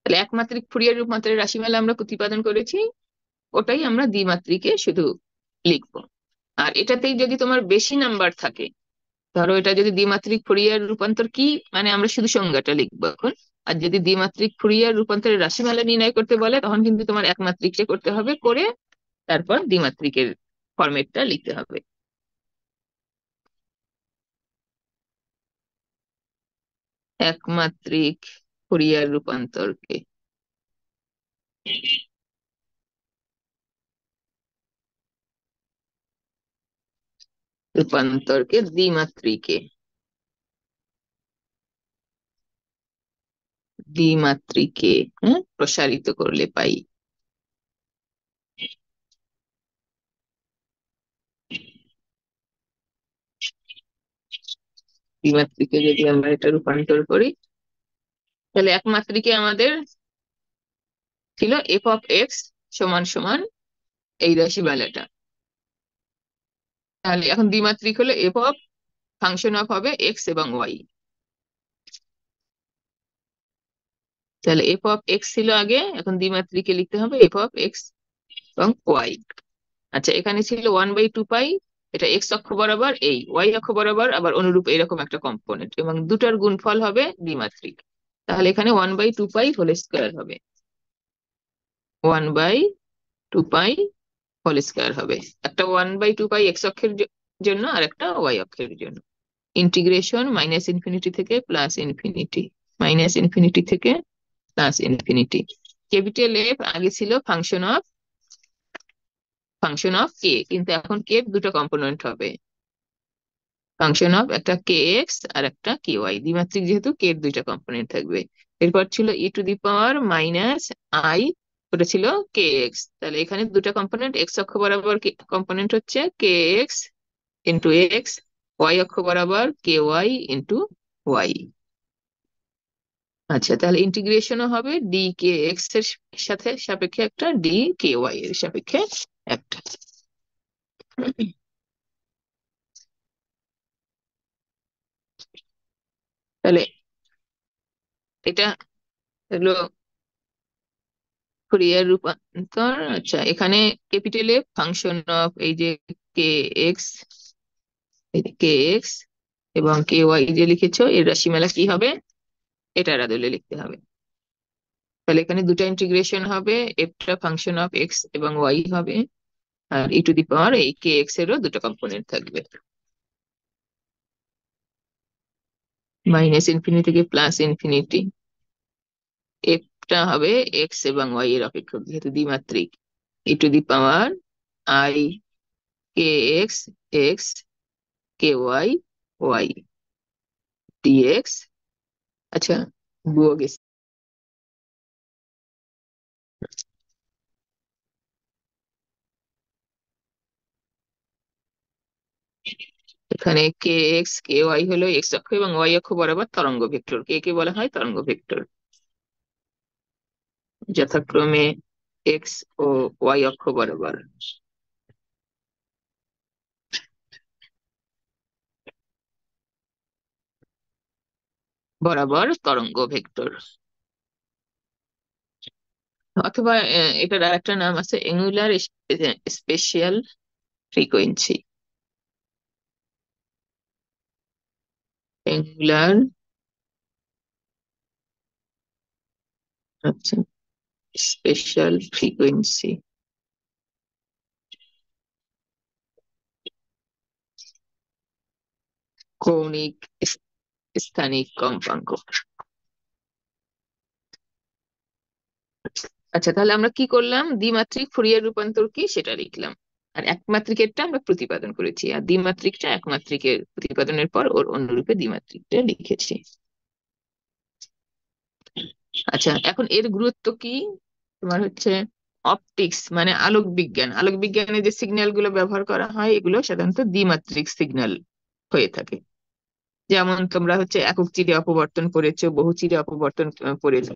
তাহলে একমাত্রিক ফুরিয়ার রূপান্তরের রাশিমালা আমরা প্রতিপাদন করেছি, ওটাই আমরা দ্বিমাত্রিকে শুধু লিখবো। আর এটাতেই যদি তোমার বেশি নাম্বার থাকে, ধরো এটা যদি দ্বিমাত্রিক ফুরিয়ার রূপান্তর কি, মানে আমরা শুধু সংজ্ঞাটা লিখবো এখন। আর যদি দ্বিমাত্রিক ফুরিয়ার রূপান্তরের রাশিমালা নির্ণয় করতে বলে, তখন কিন্তু তোমার একমাত্রিকটা করতে হবে, করে তারপর দ্বিমাত্রিকের ফরম্যাটটা লিখতে হবে। একমাত্রিক ফুরিয়ার রূপান্তরকে দ্বিমাত্রিকে দ্বিমাত্রিকে হ্যাঁ প্রসারিত করলে পাই। দ্বিমাত্রিকে যদি আমরা এটা রূপান্তর করি, তাহলে একমাত্রিকে আমাদের ছিল এফ অফ এক্স সমান সমান এই রাশিমালাটা। তাহলে এখন দ্বিমাত্রিক হলো এফ অফ ফাংশন অফ হবে এক্স এবং ওয়াই। তাহলে এফ অফ এক্স ছিল আগে, এখন দ্বিমাত্রিকে লিখতে হবে এফ অফ এক্স এবং ওয়াই। আচ্ছা, এখানে ছিল 1/2 পাই, এটা এক্স অক্ষ বরাবর, এই ওয়াই অক্ষ বরাবর আবার অনুরূপ এরকম একটা কম্পোনেন্ট, এবং দুটার গুণফল হবে দ্বিমাত্রিক। তাহলে এখানে 1/2 পাই হোল স্কোয়ার হবে, 1/2 পাই হোল স্কোয়ার হবে। একটা 1/2 পাই এক্স অক্ষের জন্য আর একটা ওয়াই অক্ষের জন্য। ইন্টিগ্রেশন মাইনাস ইনফিনিটি থেকে প্লাস ইনফিনিটি, মাইনাস ইনফিনিটি থেকে প্লাস ইনফিনিটি। ক্যাপিটাল এফ আগে ছিল ফাংশন অফ কে, কিন্তু এখন কে দুটো কম্পোনেন্ট হবে, ফাংশন অফ একটা কে এক্স আর একটা কে ওয়াই। দ্বিমাত্রিক যেহেতু কে এর দুইটা কম্পোনেন্ট থাকবে। এরপর ছিল e⁻−i, ওটা ছিল কে এক্স। তাহলে এখানে দুটো কম্পোনেন্ট, এক্স অক্ষ বরাবর কম্পোনেন্ট হচ্ছে কে এক্স ইন্টু এক্স, ওয়াই অক্ষ বরাবর কে ওয়াই ইন্টু ওয়াই। আচ্ছা, তাহলে ইন্টিগ্রেশনও হবে ডি কে এক্স এর সাথে সাপেক্ষে একটা, ডি কে ওয়াই এর সাপেক্ষে একটা। তাহলে এটা হলো ফুরিয়ার রূপান্তর। আচ্ছা, এখানে ক্যাপিটাল এ ফাংশন অফ এই যে কে এক্স, কে এক্স এবং কে ওয়াই যে লিখেছো, এর রাশিমালা কি হবে, এটার আদলে লিখতে হবে। তাহলে এখানে দুটো ইন্টিগ্রেশন হবে, একটা ফাংশন অফ এক্স এবং ওয়াই হবে, আর e⁻ এই কে এক্স এরও দুটো কম্পোনেন্ট থাকবে, মাইনাস ইনফিনিটি থেকে প্লাস ইনফিনিটি। এফটা হবে এক্স এবং ওয়াই এর অপেক্ষক যেহেতু দ্বিমাত্রিক, e⁻i কে এক্স এক্স কে ওয়াই ওয়াই ডিএক্স। আচ্ছা, বুয়ো গেছে। এখানে কে এক্স কে ওয়াই হলো এক্স অক্ষ এবং ওয়াই অক্ষ বরাবর তরঙ্গ ভেক্টর, কে কে বলা হয় তরঙ্গ ভেক্টর, যথাক্রমে এক্স ও ওয়াই অক্ষ বরাবর। বরাবর তরঙ্গ ভেক্টর, অথবা এটার আর একটা নাম আছে অ্যাঙ্গুলার স্পেশিয়াল ফ্রিকোয়েন্সি। অ্যাঙ্গুলার, আচ্ছা, স্পেশাল ফ্রিকোয়েন্সি, কৌণিক স্থানিক কম্পাঙ্ক। আচ্ছা, তাহলে আমরা কি করলাম, দ্বিমাত্রিক ফুরিয়ার রূপান্তর কি সেটা লিখলাম, আর একমাত্রিকেরটা আমরা প্রতিপাদন করেছি, আর দ্বিমাত্রিকটা একমাত্রিকের প্রতিপাদনের পর ওর অনুরূপে দ্বিমাত্রিকটা লিখেছি। আচ্ছা, এখন এর গুরুত্ব কি, তোমার হচ্ছে অপটিক্স মানে আলোক বিজ্ঞান, আলোক বিজ্ঞানে যে সিগন্যাল গুলো ব্যবহার করা হয় এগুলো সাধারণত দ্বিমাত্রিক সিগন্যাল হয়ে থাকে। যেমন তোমরা হচ্ছে একক চিরে অপবর্তন করেছো, বহু চিরে অপবর্তন করেছো।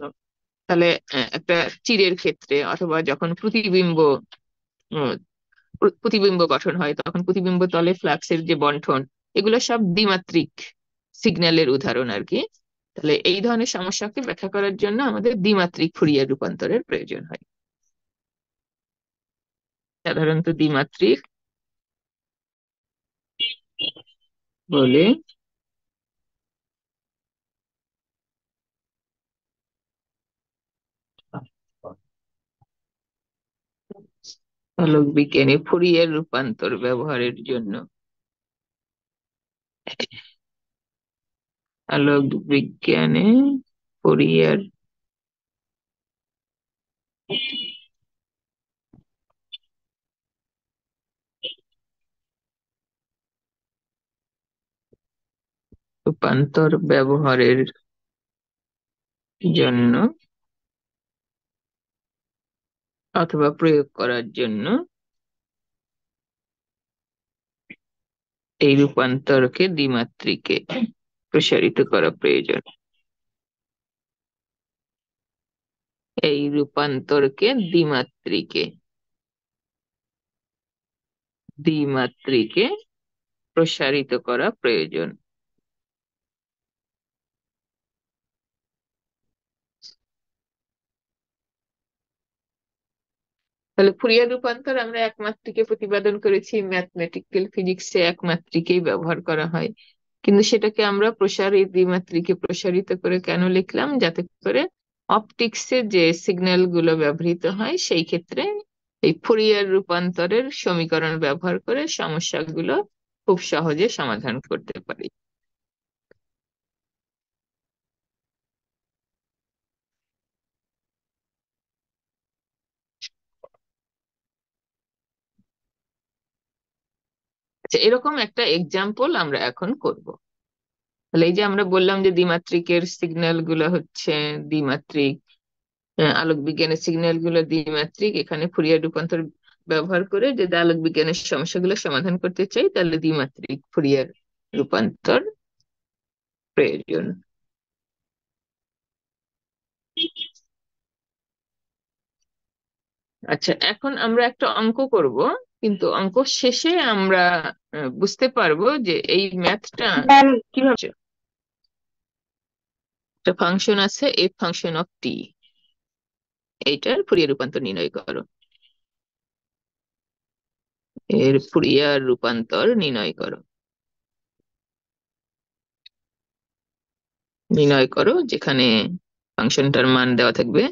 তাহলে একটা চিরের ক্ষেত্রে অথবা যখন উম, প্রতিবিম্ব গঠন হয়, তখন প্রতিবিম্ব তলে ফ্লাক্সের যে বণ্টন, এগুলো সব দ্বিমাত্রিক সিগন্যালের উদাহরণ আর কি। তাহলে এই ধরনের সমস্যাকে ব্যাখ্যা করার জন্য আমাদের দ্বিমাত্রিক ফুরিয়ার রূপান্তরের প্রয়োজন হয়। সাধারণত দ্বিমাত্রিক বলে আলোক বিজ্ঞানে ফুরিয়ার রূপান্তর ব্যবহারের জন্য আলোক বিজ্ঞানে ফুরিয়ার রূপান্তর ব্যবহারের জন্য অথবা প্রয়োগ করার জন্য এই রূপান্তরকে দ্বিমাত্রিকে প্রসারিত করা প্রয়োজন। এই রূপান্তরকে দ্বিমাত্রিকে দ্বিমাত্রিকে প্রসারিত করা প্রয়োজন। তাহলে ফুরিয়ার রূপান্তর আমরা একমাত্রিকে প্রতিপাদন করেছি, ম্যাথমেটিক্যাল ফিজিক্সে একমাত্রিকেই ব্যবহার করা হয়, কিন্তু সেটাকে আমরা দ্বিমাত্রিকে প্রসারিত করে কেন লিখলাম? যাতে করে অপটিক্সে যে সিগন্যাল গুলো ব্যবহৃত হয় সেই ক্ষেত্রে এই ফুরিয়ার রূপান্তরের সমীকরণ ব্যবহার করে সমস্যাগুলো খুব সহজে সমাধান করতে পারি। আচ্ছা, এরকম একটা এক্সাম্পল আমরা এখন করব। তাহলে এই যে আমরা বললাম যে দ্বিমাত্রিকের সিগন্যাল গুলো হচ্ছে দ্বিমাত্রিক, আলোক বিজ্ঞানের সিগন্যাল গুলো দ্বিমাত্রিক, এখানে ফুরিয়ার রূপান্তর ব্যবহার করে যদি আলোক বিজ্ঞানের সমস্যাগুলো সমাধান করতে চাই তাহলে দ্বিমাত্রিক ফুরিয়ার রূপান্তর প্রয়োজন। আচ্ছা, এখন আমরা একটা অঙ্ক করব, কিন্তু অঙ্ক শেষে আমরা বুঝতে পারবো যে এই ম্যাথটা কিভাবে। একটা ফাংশন আছে এফ ফাংশন অফ টি, এইটার ফুরিয়ার রূপান্তর নির্ণয় করো। এর ফুরিয়ার রূপান্তর নির্ণয় করো যেখানে ফাংশনটার মান দেওয়া থাকবে,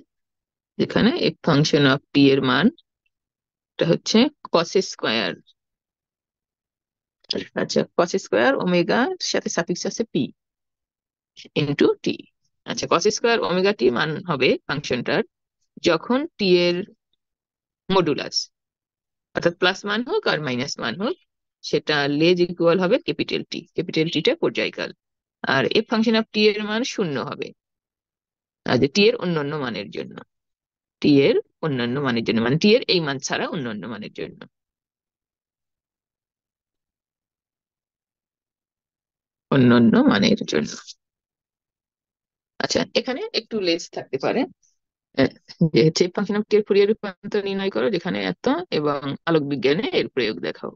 যেখানে এফ ফাংশন অফ টি এর মান এটা হচ্ছে কস স্কোয়ার। আচ্ছা, কস স্কোয়ার ওমেগার সাথে সাফিক্স আছে পি ইন্টু টি। আচ্ছা, কস স্কোয়ার ওমেগা টি মান হবে ফাংশনটার যখন টি এর মডুলাস, অর্থাৎ প্লাস মান হোক আর মাইনাস মান হোক, সেটা লেজ ইকুয়াল হবে ক্যাপিটাল টি। ক্যাপিটাল টিটা পর্যায়কাল। আর এফ ফাংশন অফ টি এর মান শূন্য হবে, আর যে টি এর অন্যান্য মানের জন্য, টি এর অন্যান্য মানের জন্য মানে টি এর এই মান ছাড়া অন্যান্য মানের জন্য। অন্যান্য মানের জন্য। আচ্ছা, এখানে একটু লেজ থাকতে পারে, যে হচ্ছে ফাংশন অফ টি এর ফুরিয়ার রূপান্তর নির্ণয় করো যেখানে এত, এবং আলোক বিজ্ঞানে এর প্রয়োগ দেখাও।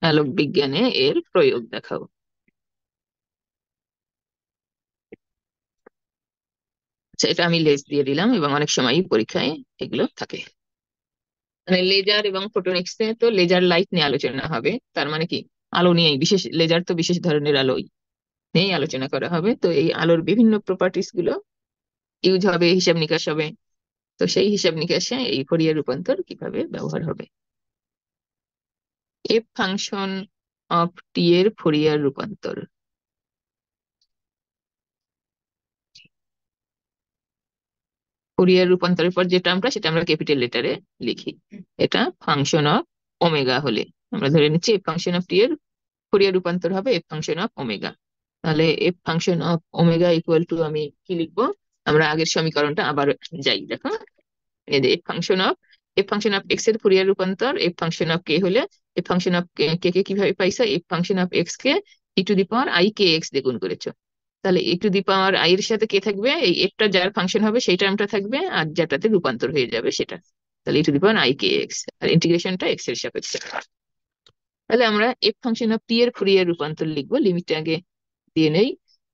আলোক বিজ্ঞানে এর প্রয়োগ দেখাও। আচ্ছা, এটা আমি লেজ দিয়ে দিলাম, এবং অনেক সময়ই পরীক্ষায় এগুলো থাকে। মানে লেজার এবং ফটোনিক্স এ তো লেজার লাইট নিয়ে আলোচনা হবে, তার মানে কি আলো নিয়েই, বিশেষ লেজার তো বিশেষ ধরনের আলোই নিয়েই আলোচনা করা হবে। তো এই আলোর বিভিন্ন প্রপার্টিস গুলো ইউজ হবে, হিসাব নিকাশ হবে। তো সেই হিসাব নিকাশে এই ফুরিয়ার রূপান্তর কিভাবে ব্যবহার হবে। এফ ফাংশন অফ টি এর ফুরিয়ার রূপান্তর। ফুরিয়ার রূপান্তরের পর যে টার্মটা সেটা আমরা ক্যাপিটাল লেটারে লিখি। এটা ফাংশন অফ ওমেগা হলে আমরা ধরে নিচ্ছি এফ ফাংশন অফ টি এর ফুরিয়ার রূপান্তর হবে এফ ফাংশন অফ ওমেগা। তাহলে F function of omega equal to আমি কি লিখবো? আমরা আগের সমীকরণটা আবার যাই, দেখো। এই যে এফ ফাংশন অফ এক্স এর ফুরিয়ার রূপান্তর এফ ফাংশন অফ কে হলে, এফ ফাংশন অফ কে কে কিভাবে পাইছো? F function of x K E to the power I K x দিয়ে গুণ করেছো। তাহলে E to the power I এর সাথে কে থাকবে? এই এফটা যার ফাংশন হবে সেই টার্মটা থাকবে, আর যেটাতে রূপান্তর হয়ে যাবে সেটা। তাহলে E to the power I K X, আর ইন্টিগ্রেশনটা এক্স এর সাপেক্ষে। তাহলে আমরা এফ ফাংশন অফ টি এর ফুরিয়ার রূপান্তর লিখবো, লিমিটটা আগে দিয়ে নেই।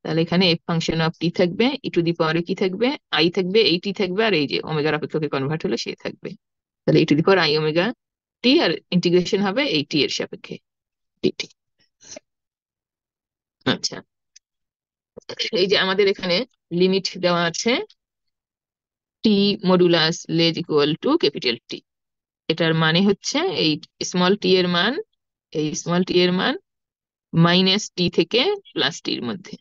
তাহলে এখানে এফ ফাংশন অফ টি থাকবে, ই টু দি পাওয়ারে কি থাকবে, আই থাকবে, এই টি থাকবে, আর এই যে ওমেগার অপেক্ষকে কনভার্ট হলো সে থাকবে। তাহলে E to the power I omega T, আর ইন্টিগ্রেশন হবে এই টি এর সাপেক্ষে ডিটি। আচ্ছা, এই যে আমাদের এখানে লিমিট দেওয়া আছে টি মডুলাস লেজ ইকুয়াল টু ক্যাপিটাল টি। এটার মানে হচ্ছে এই স্মল টি এর মান, এই স্মল টি এর মান মাইনাস টি থেকে প্লাস টির মধ্যে।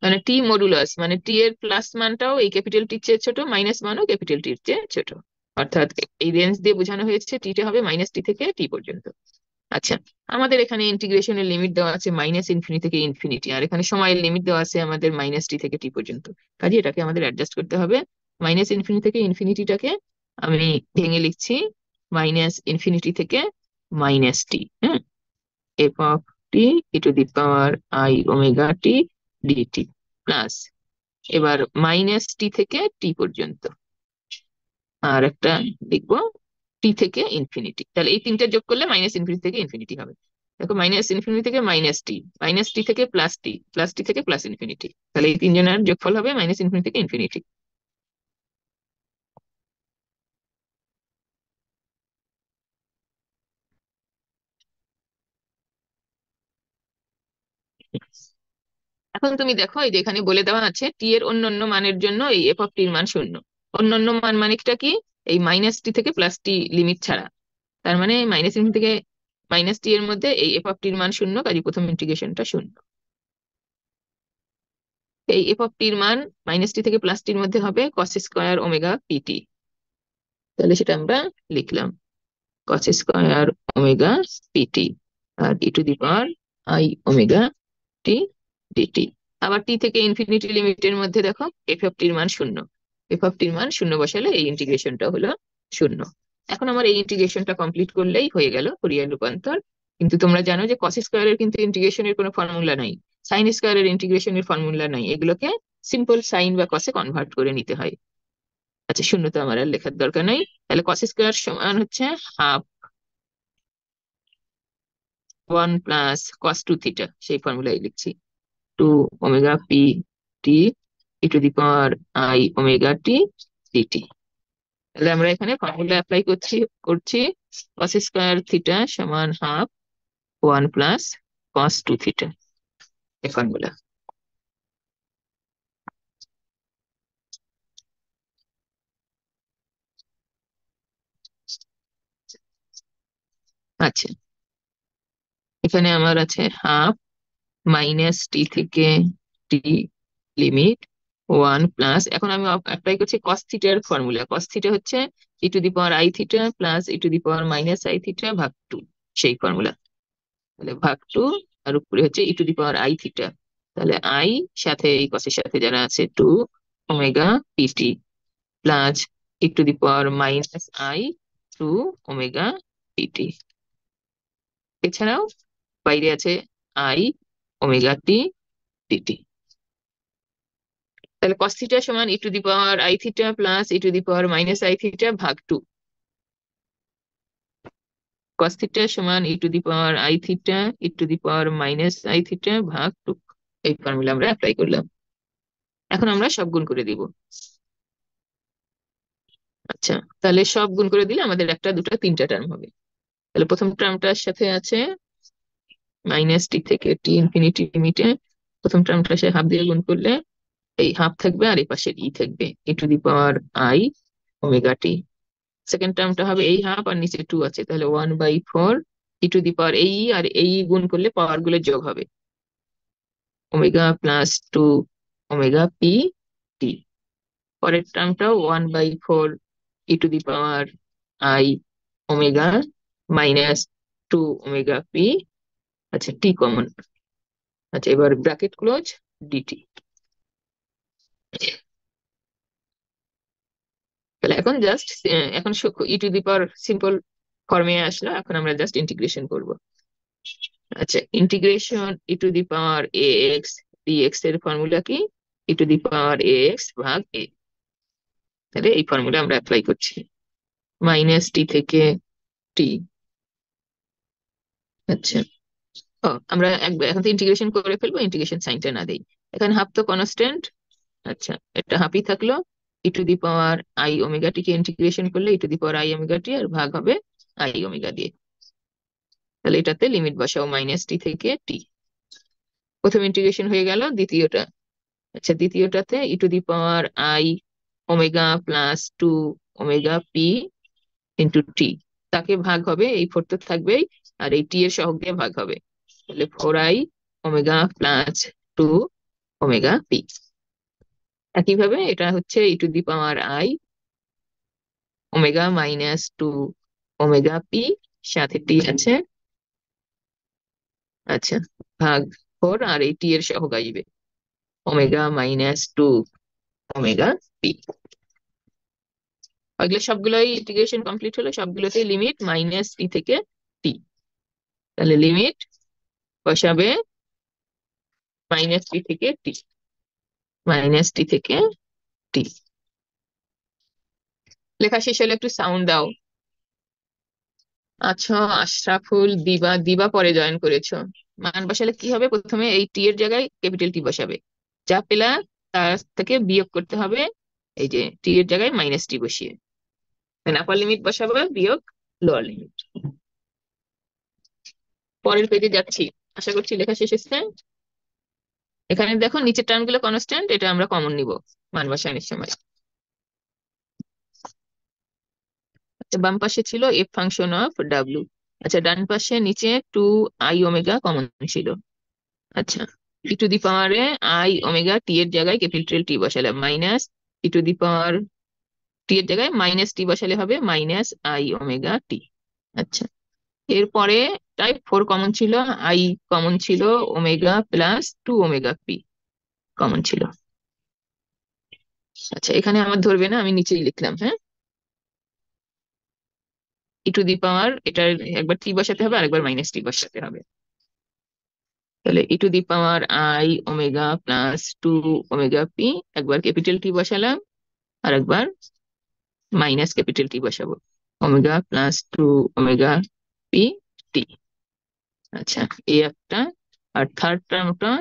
মানে টি মডুলাস মানে টি এর প্লাস মানটাও এই ক্যাপিটাল টির চেয়ে ছোট, মাইনাস মানও ক্যাপিটাল টির চেয়ে ছোট। অর্থাৎ এই রেঞ্জ দিয়ে বোঝানো হয়েছে টিটা হবে মাইনাস টি থেকে টি পর্যন্ত। আচ্ছা, আমাদের এখানে ইন্টিগ্রেশনের লিমিট দেওয়া আছে মাইনাস ইনফিনিটি থেকে ইনফিনিটি, আর এখানে সময়ের লিমিট দেওয়া আছে আমাদের মাইনাস টি থেকে টি পর্যন্ত। কাজে এটাকে আমাদের অ্যাডজাস্ট করতে হবে। মাইনাস ইনফিনিটি থেকে ইনফিনিটিটাকে আমি ভেঙে লিখছি মাইনাস ইনফিনিটি থেকে মাইনাস টি। হ্যাঁ, F of t E to the power I omega t dt plus, এবার মাইনাস টি থেকে টি পর্যন্ত, আর একটা লিখবো টি থেকে ইনফিনিটি। তাহলে এই তিনটা যোগ করলে মাইনাস ইনফিনিটি থেকে ইনফিনিটি হবে। দেখো মাইনাস ইনফিনিটি থেকে মাইনাস টি থেকে প্লাস টি থেকে প্লাস ইনফিনিটি। তাহলে এই তিনজনের যোগফল হবে মাইনাস ইনফিনিটি থেকে ইনফিনিটি। এখন তুমি দেখো এই যে এখানে বলে দেওয়া আছে টি এর অন্যান্য মানের জন্য এই এফ অফ টির মান শূন্য। অন্যান্য মান মানেটা কি, এই মাইনাস টি থেকে প্লাস টি লিমিট ছাড়া। তার মানে মাইনাস ইনফিনিটি থেকে মাইনাস টি এর মধ্যে এই এফ অফ টির মান শূন্য, কাজে প্রথম ইন্টিগ্রেশনটা শূন্য। এই এফ অফ টির মান মাইনাস টি থেকে প্লাস টির মধ্যে হবে কস স্কোয়ার ওমেগা পিটি। তাহলে সেটা আমরা লিখলাম কস স্কোয়ার ওমেগা পিটি, আর e to the power I omega t dt. আবার টি থেকে ইনফিনিটি লিমিটের মধ্যে দেখো এফ অফ টির মান শূন্য। এফ অফ টির মান শূন্য বসালে এই ইন্টিগ্রেশনটা হলো শূন্য। এখন আমার এই ইন্টিগ্রেশনটা কমপ্লিট করলেই হয়ে গেল ফুরিয়ার রূপান্তর। কিন্তু তোমরা জানো যে কস স্কোয়ারের কিন্তু ইন্টিগ্রেশনের কোনো ফর্মুলা নাই, সাইন স্কোয়ারের ইন্টিগ্রেশনের ফর্মুলা নাই, এগুলোকে সিম্পল সাইন বা কসে কনভার্ট করে নিতে হয়। আচ্ছা, শূন্য তো আমার আর লেখার দরকার নাই। তাহলে কস স্কোয়ার সমান হচ্ছে হাফ 1 + cos 2 থিটা, সেই ফর্মুলাই লিখছি 2 omega t E to the power I omega t dt. তাহলে আমরা এখানে ফর্মুলা অ্যাপ্লাই করছি কস স্কোয়ার থিটা সমান হাফ 1 + cos 2 থিটা, এই ফর্মুলা। আচ্ছা, এখানে আমার আছে হাফ মাইনাস টি থেকে টি লিমিট 1 এখন আমি অ্যাপ্লাই করছি কস থিটার ফর্মুলা। কস থিটা হচ্ছে E to the power I theta plus E to the power minus I theta ভাগ 2, সেই ফর্মুলা। তাহলে ভাগ 2, আর উপরে হচ্ছে E to the power I theta. তাহলে আই সাথে এই কসের সাথে যারা আছে 2 omega PT plus E to the power minus I 2 omega PT. এছাড়াও বাইরে আছে আই ওমেগা টি ডিটি। তাহলে কস থিটা সমান E to the power I theta plus E to the power minus I theta ভাগ 2। Cos theta সমান E to the power I theta E to the power minus I theta ভাগ 2, এই formula আমরা apply করলাম। এখন আমরা সব গুণ করে দিব। আচ্ছা, তাহলে সব গুণ করে দিলে আমাদের একটা দুটো তিনটা টার্ম হবে। তাহলে প্রথম টার্মটার সাথে আছে মাইনাস টি থেকে টি ইনফিনিটি লিমিটে, প্রথম টার্মটার সাথে হাফ দিয়ে গুণ করলে এই হাফ থাকবে, আর এই পাশে ই থাকবে E to the power I omega T. Second টার্মটা হবে এই হাফ আর নিচে 2 আছে, তাহলে 1/4 ই টু দি পাওয়ার এই, আর এই গুণ করলে পাওয়ার গুলো যোগ হবে omega plus 2 omega P T. পরের টার্মটাও 1/4 E to the power I omega minus 2 omega P. আচ্ছা, টি কমন। আচ্ছা, এবার ব্র্যাকেট ক্লোজ ডিটি। তাহলে এখন জাস্ট এখন ই টু দি পাওয়ার সিম্পল ফর্মে আসলো, এখন আমরা জাস্ট ইন্টিগ্রেশন করব। আচ্ছা, integration e to the power a x dx এর ফর্মুলা কি, e to the power a x ভাগ এ। তাহলে এই ফর্মুলা আমরা অ্যাপ্লাই করছি, মাইনাস টি থেকে টি। আচ্ছা, ও আমরা একবার এখন তো ইন্টিগ্রেশন করে ফেলবো, ইন্টিগ্রেশন সাইনটা না দেই। এখানে হাফ তো কনস্ট্যান্ট। আচ্ছা, এটা হাফই থাকলো। E to the power I omega T কে ইন্টিগ্রেশন করলে E to the power I omega T, আর ভাগ হবে আই ওমেগা দিয়ে। তাহলে এটাতে লিমিট বসাও মাইনাস টি থেকে টি। প্রথম ইন্টিগ্রেশন হয়ে গেল, দ্বিতীয়টা। আচ্ছা, দ্বিতীয়টাতে E to the power I omega plus two omega P into T, তাকে ভাগ হবে, এই ফোর তো থাকবেই, আর এই টি এর সহগ দিয়ে ভাগ হবে। তাহলে four I omega plus two omega P. একইভাবে এটা হচ্ছে E to the power I omega minus two omega P, সাথে টি আছে। আচ্ছা, ভাগ ফোর, আর এই টি এর সহগ আসবে omega minus two omega p. এগুলো সবগুলোই ইন্টিগ্রেশন কমপ্লিট হলো, সবগুলোতে লিমিট মাইনাস টি থেকে টি। তাহলে লিমিট বসাবে মাইনাস টি থেকে টি, মাইনাস টি থেকে টি। লেখা শেষ হলে একটু সাউন্ড দাও। আচ্ছা, আশরাফুল, দিবা, দিবা পরে জয়েন করেছো। মান বসালে কি হবে, প্রথমে এই টি এর জায়গায় ক্যাপিটাল টি বসাবে, যা পেলা তার থেকে বিয়োগ করতে হবে, এই যে টি এর জায়গায় মাইনাস টি বসিয়ে আপার লিমিট বসাবে বিয়োগ লোয়ার লিমিট। পরের পেজে যাচ্ছি, আশা করছি লেখা শেষ হচ্ছে। এখানে দেখো নিচের টার্ম গুলো কনস্ট্যান্ট, এটা আমরা কমন নিব মান বসানোর সময়। আচ্ছা, বাম পাশে ছিল এফ ফাংশন অফ ডাব্লু। আচ্ছা, ডান পাশে নিচে টু আই ওমেগা কমন ছিল। আচ্ছা, ই টু দি পাওয়ারে আই ওমেগা টি এর জায়গায় ক্যাপিটাল টি বসালে মাইনাস ই টু দি পাওয়ার টি এর জায়গায় মাইনাস টি বসালে হবে মাইনাস আই ওমেগা টি। আচ্ছা, এরপরে টাইপ ফোর কমন ছিল, আই কমন ছিল, omega plus two omega p common ছিল। আচ্ছা, এখানে আমার ধরবে না, আমি নিচেই লিখলাম। হ্যাঁ, ই টু দি পাওয়ার এটার একবার টি বসাতে হবে, আর একবার মাইনাস টি বসাতে হবে। তাহলে E to the power I omega plus two omega P, একবার ক্যাপিটাল টি বসালাম, আর একবার মাইনাস ক্যাপিটাল টি বসাবো, omega plus two omega P T. আচ্ছা, এই একটা। আর থার্ড টার্মটা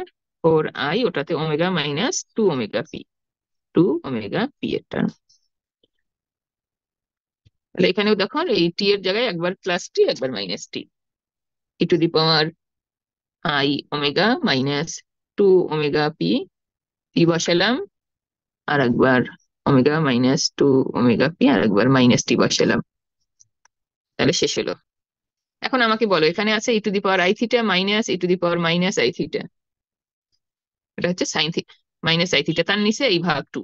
ফোর আই, ওটাতে omega minus two omega P, two omega P এর টার্ম। তাহলে এখানেও দেখো এই টি এর জায়গায় একবার প্লাস টি, একবার minus T. E to the power I omega minus two omega P, P বসালাম, আর একবার omega minus two omega P, আর একবার মাইনাস টি বসালাম। তাহলে শেষ হলো। এখন আমাকে বলো, এখানে আছে E to the power I theta minus E to the power minus I theta, এটা হচ্ছে sine theta minus I theta, তার নিচে এই ভাগ টু।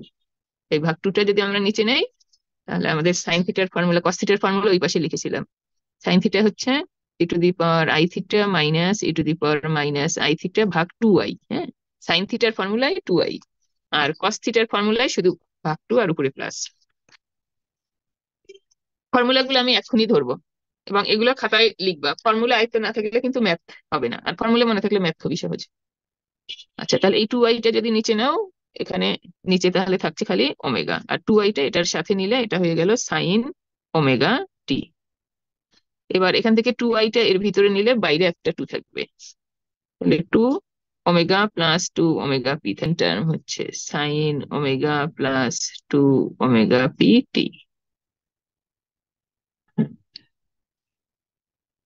এই ভাগ টুটা যদি আমরা নিচে নেই, তাহলে আমাদের সাইন থিটার ফর্মুলা, কস থিটার ফর্মুলা ওই পাশে লিখেছিলাম। সাইন থিটা হচ্ছে E to the power I theta minus E to the power minus I theta ভাগ টু আই। হ্যাঁ, সাইন থিটার ফর্মুলায় টু আই, আর কস থিটার ফর্মুলায় শুধু ভাগ টু আর উপরে প্লাস। ফর্মুলা গুলো আমি এখনই ধরবো, এবং এগুলো খাতায় লিখবা। ফর্মুলা আয়ত্ত না থাকলে কিন্তু ম্যাথ হবে না, আর ফর্মুলা মনে থাকলে ম্যাথ খুবই সহজ। আচ্ছা, তাহলে এই টু আইটা যদি নিচে নাও, এখানে নিচে তাহলে থাকছে খালি ওমেগা, আর টু আইটা এটার সাথে নিলে এটা হয়ে গেল সাইন ওমেগা টি। এবার এখান থেকে টু আইটা এর ভিতরে নিলে বাইরে একটা টু থাকবে, তাহলে two omega plus two omega P term হচ্ছে sine omega plus two omega P T.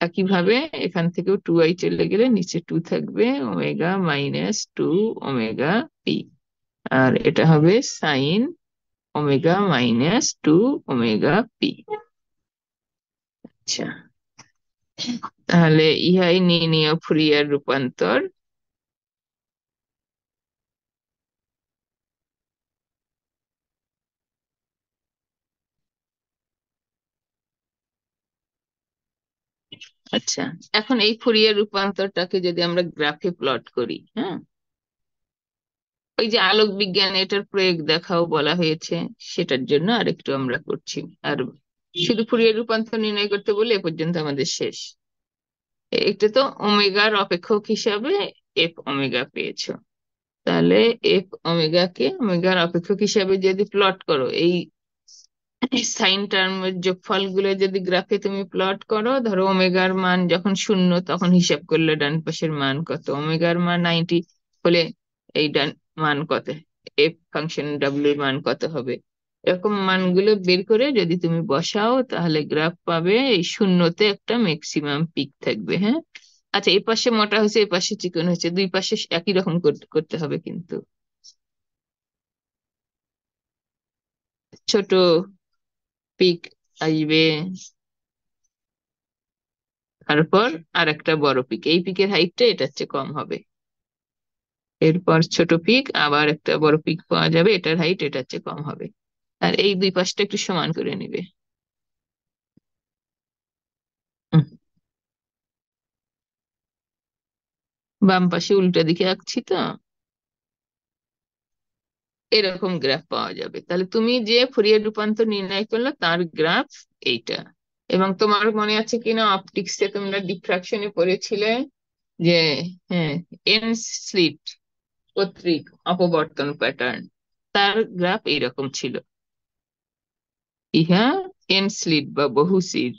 একইভাবে এখান থেকেও টু আই চলে গেলে নিচে টু থাকবে, omega minus two omega P, আর এটা হবে sine omega minus two omega P. আচ্ছা, তাহলে ইহাই নির্ণীয় ফুরিয়ার রূপান্তর। আচ্ছা, এখন এই ফুরিয়ার রূপান্তরটাকে যদি আমরা গ্রাফে প্লট করি, হ্যাঁ, ওই যে আলোক বিজ্ঞানে এটার প্রয়োগ দেখাও বলা হয়েছে, সেটার জন্য আরেকটু আমরা করছি। আর শুধু ফুরিয়ার রূপান্তর নির্ণয় করতে বলে এ পর্যন্ত আমাদের শেষ। এটা তো ওমেগার অপেক্ষক হিসাবে এফ ওমেগা পেয়েছো, তাহলে এফ ওমেগা কে ওমেগার অপেক্ষক হিসাবে যদি প্লট করো, এই সাইন টার্মের যোগফলগুলো যদি গ্রাফে তুমি প্লট করো, ধরো ওমেগার মান যখন শূন্য তখন হিসাব করলে ডান পাশের মান কত, ওমেগার মান 90 হলে এই ডান মান কত, এফ ফাংশন ডাব্লিউ এর মান কত হবে, এরকম মানগুলো বের করে যদি তুমি বসাও তাহলে গ্রাফ পাবে এই শূন্যতে একটা ম্যাক্সিমাম পিক থাকবে। হ্যাঁ, আচ্ছা, এই পাশে মোটা হয়েছে এই পাশে চিকন হয়েছে, দুই পাশে একই রকম করতে করতে হবে কিন্তু। ছোট পিক আসবে, তারপর আর একটা বড় পিক, এই পিকের হাইটটা এটার চেয়ে কম হবে, এরপর ছোট পিক, আবার একটা বড় পিক পাওয়া যাবে, এটার হাইট এটার চেয়ে কম হবে। আর এই দুই পাশটা একটু সমান করে নিবে। হুম, বাম পাশে উল্টা দিকে আঁকছি তো, এরকম গ্রাফ পাওয়া যাবে। তাহলে তুমি যে ফুরিয়ার রূপান্তর নির্ণয় করলে তার গ্রাফ এইটা। এবং তোমার মনে আছে কিনা অপটিক্সে তোমরা ডিফ্রাকশনে পড়েছিলে যে, হ্যাঁ, এন স্লিট কর্তৃক অপবর্তন প্যাটার্ন, তার গ্রাফ এইরকম ছিল। ইহা এন স্লিট বা বহুশির,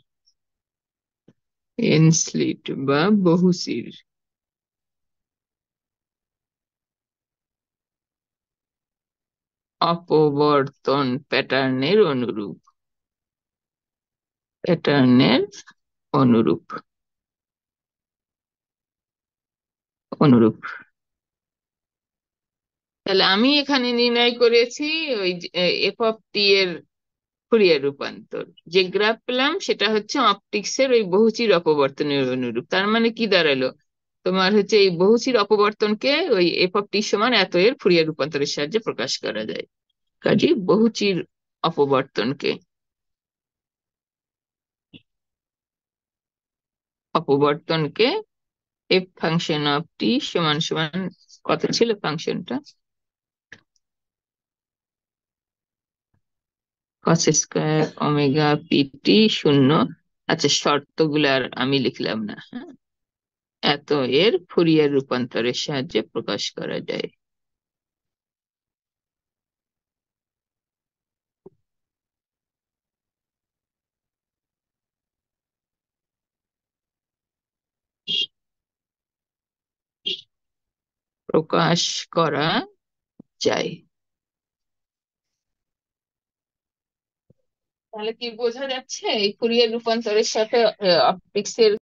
এন স্লিট বা বহুশির অপবর্তন প্যাটার্নের অনুরূপ, প্যাটার্নের অনুরূপ, অনুরূপ। তাহলে আমি এখানে নির্ণয় করেছি ওই এফ অফ টি এর ফুরিয়ার রূপান্তর, যে গ্রাফ পেলাম সেটা হচ্ছে অপটিক্সের ওই বহুচির অপবর্তনের অনুরূপ। তার মানে কি দাঁড়ালো, তোমার হচ্ছে এই বহুচির অপবর্তনকে ওই এফ অফ টি সমান এত এর ফুরিয়ার রূপান্তরের সাহায্যে প্রকাশ করা যায়। কাজে বহুচির অপবর্তনকে, অপবর্তনকে এফ ফাংশন অফ টি সমান সমান কত ছিল ফাংশনটা, কস স্কোয়ার ওমেগা পিটি শূন্য। আচ্ছা, শর্তগুলো আর আমি লিখলাম না, হ্যাঁ, এত এর ফুরিয়ার রূপান্তরের সাহায্যে প্রকাশ করা যায়। প্রকাশ করা যায়। তাহলে কি বোঝা যাচ্ছে এই ফুরিয়ার রূপান্তরের সাথে অপটিক্স এর